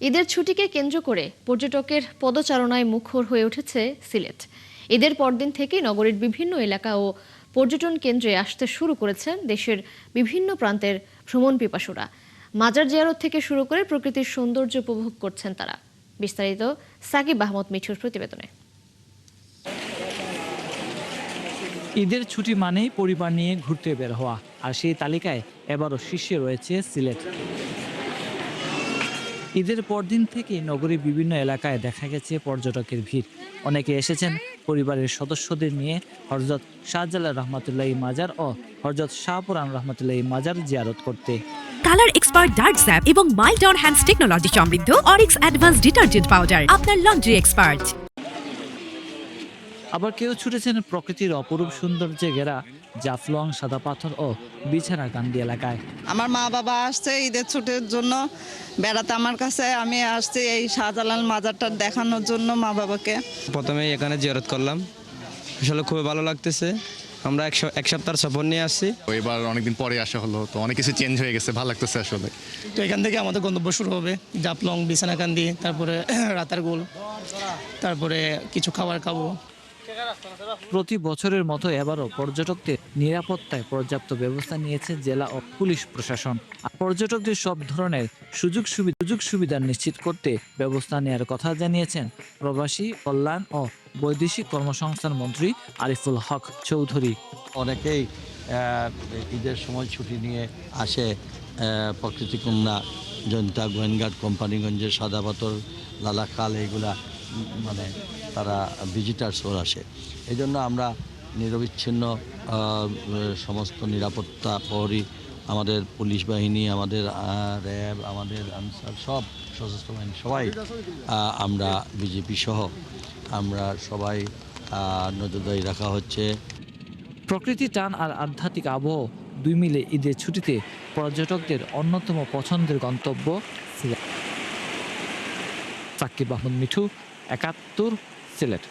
ঈদের ছুটিকে কেন্দ্র করে পর্যটকের পদচারণায় মুখর হয়ে উঠেছে সিলেট। ঈদের পরদিন থেকে নগরীর বিভিন্ন এলাকা ও পর্যটন কেন্দ্রে আসতে শুরু করেছেন দেশের বিভিন্ন প্রান্তের ভ্রমণ পিপাসুরা। মাজার জিয়ারত থেকে শুরু করে প্রকৃতির সৌন্দর্য উপভোগ করছেন তারা। বিস্তারিত সাকিব আহমদ মিঠুর প্রতিবেদনে। ঈদের ছুটি মানেই পরিবার নিয়ে ঘুরতে বের হওয়া, আর সেই তালিকায় এবারও শীর্ষে রয়েছে সিলেট। ঈদের পরদিন থেকে নগরীর বিভিন্ন এলাকায় দেখা গেছে পর্যটকের ভিড়। অনেকে এসেছেন পরিবারের সদস্যদের নিয়ে হযরত শাহজালাল রহমাতুল্লাহি মাজার ও হযরত শাহপুরান রহমাতুল্লাহি মাজার জিয়ারত করতে। কালার এক্সপার্ট ডার্ক স্যাপ এবং মাইল্ড অন হ্যান্ডস টেকনোলজি সমৃদ্ধ অরিক্স অ্যাডভান্স ডিটারজেন্ট পাউডার, আপনার লন্ড্রি এক্সপার্ট। আবার কেউ ছুটেছেন প্রকৃতির অপরূপ সৌন্দর্যে ঘেরা জাফলং, সাদা পাথর ও বিছানা কান্দি এলাকায়। আমার মা বাবা আসছে ঈদের ছুটির জন্য বেড়াতে আমার কাছে। আমি আসছি এই শাহজালাল মাজারটা দেখানোর জন্য মা বাবাকে। প্রথমে এখানে জিয়ারত করলাম, আসলে খুবই ভালো লাগতেছে। আমরা এক সপ্তাহ সফর নিয়ে আসছি। এবার অনেকদিন পরে আসা হলো, তো অনেক কিছু চেঞ্জ হয়ে গেছে, ভালো লাগতেছে আসলে। তো এখান থেকে আমাদের গন্তব্য শুরু হবে জাফলং, বিছানাকান্দি, তারপরে রাতারগুল, তারপরে কিছু খাবার খাবো। প্রতি বছরের মতো এবারও পর্যটকদের নিরাপত্তায় পর্যাপ্ত ব্যবস্থা নিয়েছে জেলা ও পুলিশ প্রশাসন। পর্যটকদের সব ধরনের সুযোগ সুবিধা নিশ্চিত করতে ব্যবস্থা নেওয়ার কথা জানিয়েছেন প্রবাসী কল্যাণ ও বৈদেশিক কর্মসংস্থান মন্ত্রী আরিফুল হক চৌধুরী। অনেকেই ঈদের সময় ছুটি নিয়ে আসে প্রকৃতিকন্যা, জয়ন্তা, গোয়েনঘাট, কোম্পানিগঞ্জের সাদা পাথর, লালাখাল, এইগুলা মানে তারা ভিজিটার্স ওর আসে। এই জন্য আমরা নিরবিচ্ছিন্ন সমস্ত নিরাপত্তা প্রহরী, আমাদের পুলিশ বাহিনী, আমাদের র্যাব, আমাদের আনসার, সব সশস্ত্র বাহিনী সবাই, আমরা বিজেপি সহ আমরা সবাই নজরদারি রাখা হচ্ছে। প্রকৃতি টান আর আধ্যাত্মিক আবহ দুই মিলে ঈদের ছুটিতে পর্যটকদের অন্যতম পছন্দের গন্তব্য সিলেট। সাকিব আহমদ মিঠু, ৭১, সিলেট।